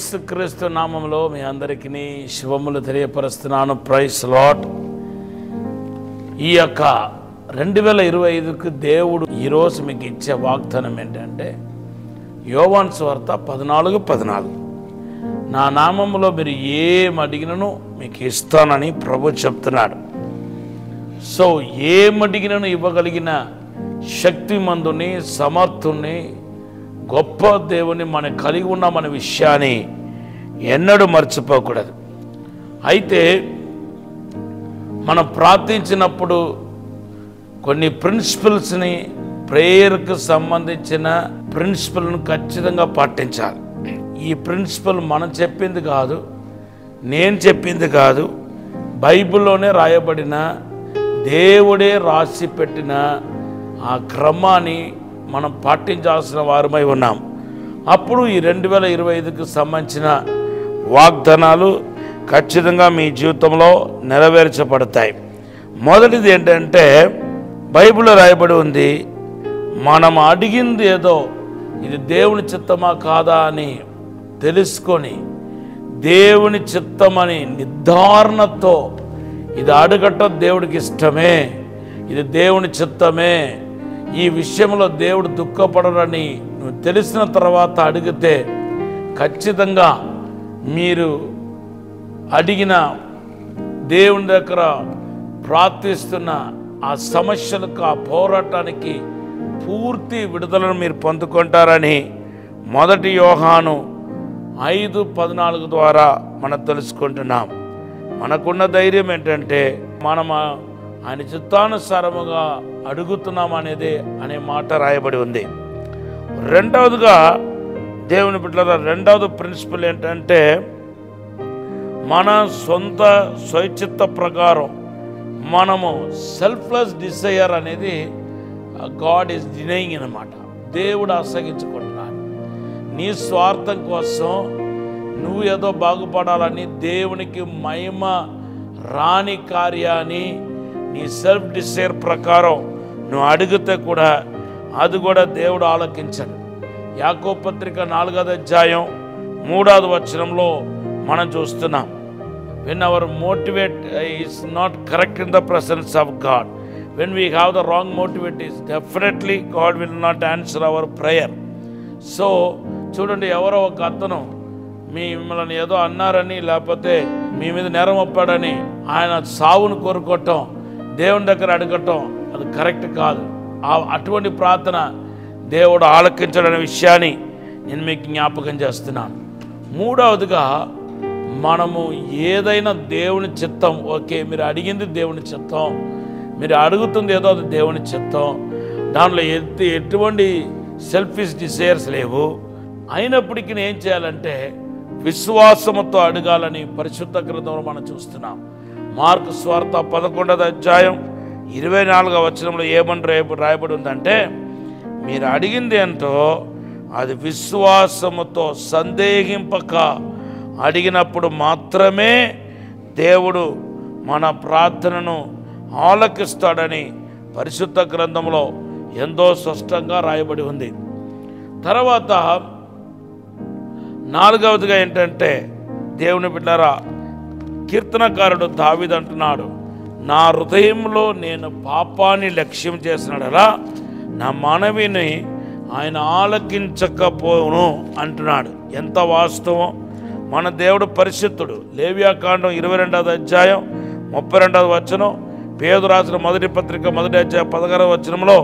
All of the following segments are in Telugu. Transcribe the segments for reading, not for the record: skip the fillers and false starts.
యేసుక్రీస్తు నామములో మీ అందరికీ శుభములు తెలియపరుస్తున్నాను. Praise Lord. ఈ యొక్క 2025కు దేవుడు ఈరోజు మీకు ఇచ్చే వాగ్దానం ఏంటంటే యోవాను సువార్త 14:14 నా నామములో మీరు ఏం అడిగినను మీకు ఇస్తానని ప్రభు చెప్తున్నాడు. సో ఏం అడిగినను ఇవ్వగలిగిన శక్తిమంతుని, సమర్థుని, గొప్ప దేవుని మనం కలిగి ఉన్నామన్న విషయాన్ని ఎన్నడూ మర్చిపోకూడదు. అయితే మనం ప్రార్థించినప్పుడు కొన్ని ప్రిన్సిపల్స్ని, ప్రేయర్కు సంబంధించిన ప్రిన్సిపల్ను ఖచ్చితంగా పాటించాలి. ఈ ప్రిన్సిపల్ మనం చెప్పింది కాదు, నేను చెప్పింది కాదు, బైబిల్లోనే రాయబడిన దేవుడే రాసి పెట్టిన ఆ క్రమాన్ని మనం పాటించాల్సిన వారమై ఉన్నాం. అప్పుడు ఈ 2025కు సంబంధించిన వాగ్దానాలు ఖచ్చితంగా మీ జీవితంలో నెరవేర్చబడతాయి. మొదటిది ఏంటంటే బైబిల్లో రాయబడి ఉంది, మనం అడిగింది ఏదో ఇది దేవుని చిత్తమా కాదా అని తెలుసుకొని దేవుని చిత్తమని నిర్ధారణతో ఇది అడగటం దేవుడికి ఇష్టమే, ఇది దేవుని చిత్తమే, ఈ విషయంలో దేవుడు దుఃఖపడరని నువ్వు తెలిసిన తర్వాత అడిగితే ఖచ్చితంగా మీరు అడిగిన దేవుని దగ్గర ప్రార్థిస్తున్న ఆ సమస్యలకు, ఆ పోరాటానికి పూర్తి విడుదలను మీరు పొందుకుంటారని 1 యోహాను 5:14 ద్వారా మనం తెలుసుకుంటున్నాం. మనకున్న ధైర్యం ఏంటంటే మనం ఆయన చిత్తానుసారముగా అడుగుతున్నాం అనే మాట రాయబడి ఉంది. రెండవదిగా దేవుని బిడ్డల రెండవది ప్రిన్సిపల్ ఏంటంటే మన సొంత స్వైచిత్త ప్రకారం మనము సెల్ఫ్లెస్ డిజైర్ అనేది గాడ్ ఈజ్ డినయింగ్ అన్నమాట. దేవుడు అసగించుకుంటున్నాడు. నీ స్వార్థం కోసం నువ్వు ఏదో బాగుపడాలని, దేవునికి మహిమ రాని కార్యాన్ని నీ సెల్ఫ్ డిజైర్ ప్రకారం నువ్వు అడిగితే కూడా అది కూడా దేవుడు ఆలకించడు. యాకోబు పత్రిక 4వ అధ్యాయం 3వ వచనంలో మనం చూస్తున్నాం, when our motivate is not correct in the presence of God, when we have the wrong motivate, is definitely God will not answer our prayer. So చూడండి, ఎవరో ఒక అతను మిమ్మల్ని ఏదో అన్నారని, లేకపోతే మీ మీద నేరం ఒప్పాడని ఆయన సావును కోరుకోవటం, దేవుని దగ్గర అడగటం అది కరెక్ట్ కాదు. అటువంటి ప్రార్థన దేవుడు ఆలకించడనే విషయాన్ని నేను మీకు జ్ఞాపకం చేస్తున్నాను. మూడవదిగా మనము ఏదైనా దేవుని చిత్తం, ఓకే మీరు అడిగింది దేవుని చిత్తం, మీరు అడుగుతుంది ఏదో అది దేవుని చిత్తం, దానిలో ఎటువంటి సెల్ఫిష్ డిజైర్స్ లేవు. అయినప్పటికీ ఏం చేయాలంటే విశ్వాసముతో అడగాలని పరిశుద్ధ గ్రంథంలో మనం చూస్తున్నాం. మార్కు సువార్త 11వ అధ్యాయం 24వ వచనంలో ఏమని రాయబడి ఉందంటే, మీరు అడిగింది ఏంటో అది విశ్వాసముతో సందేహింపక అడిగినప్పుడు మాత్రమే దేవుడు మన ప్రార్థనను ఆలకిస్తాడని పరిశుద్ధ గ్రంథంలో ఎంతో స్పష్టంగా రాయబడి ఉంది. తర్వాత 4వదిగా ఏంటంటే దేవుని బిడ్డలారా, కీర్తనకారుడు దావీదు అంటున్నాడు, నా హృదయంలో నేను పాపాన్ని లక్ష్యం చేసినడలా నా మనవిని ఆయన ఆలకించకపోను అంటున్నాడు. ఎంత వాస్తవం! మన దేవుడు పరిశుద్ధుడు. లేవియాకాండం 22వ అధ్యాయం 32వ వచనం, పేతురు రాసిన మొదటి పత్రిక 1వ అధ్యాయం 16వ వచనంలో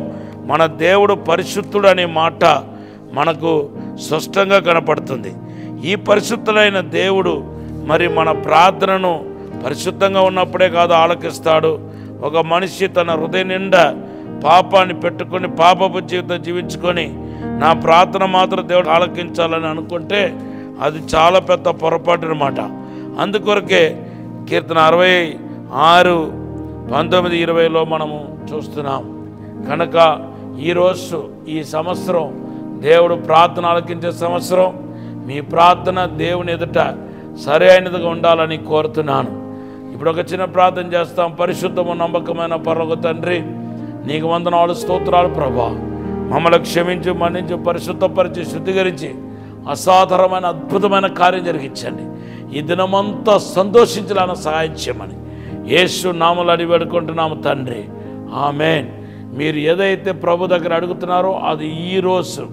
మన దేవుడు పరిశుద్ధుడు అనే మాట మనకు స్పష్టంగా కనపడుతుంది. ఈ పరిశుద్ధులైన దేవుడు మరి మన ప్రార్థనను పరిశుద్ధంగా ఉన్నప్పుడే కాదు ఆలకిస్తాడు. ఒక మనిషి తన హృదయం నిండా పాపాన్ని పెట్టుకొని పాపపు జీవితం జీవించుకొని నా ప్రార్థన మాత్రం దేవుడు ఆలకించాలని అనుకుంటే అది చాలా పెద్ద పొరపాటు అన్నమాట. అందుకొరకే కీర్తన 66, 19, 20లో మనము చూస్తున్నాం. కనుక ఈరోజు ఈ సంవత్సరం దేవుడు ప్రార్థన ఆలకించే సంవత్సరం. మీ ప్రార్థన దేవుని ఎదుట సరైనదిగా ఉండాలని కోరుతున్నాను. ఇప్పుడు ఒక చిన్న ప్రార్థన చేస్తాం. పరిశుద్ధము నమ్మకమైన పరలోక తండ్రి, నీకు వందనాలు, స్తోత్రాలు ప్రభా. మమ్మల్ని క్షమించి, మన్నించి, పరిశుద్ధపరిచి, శుద్ధీకరించి అసాధారణమైన అద్భుతమైన కార్యం జరిగించండి. ఈ దినమంతా సంతోషించాలని సహాయం చేయమని యేసు నామములో అడిగి వేడుకుంటున్నాము తండ్రి, ఆమేన్. మీరు ఏదైతే ప్రభు దగ్గర అడుగుతున్నారో అది ఈరోజు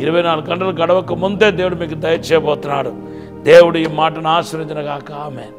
24 గంటలు గడవక ముందే దేవుడు మీకు దయచేయబోతున్నాడు. దేవుడు ఈ మాటను ఆశీర్వదించును గాక. ఆమేన్.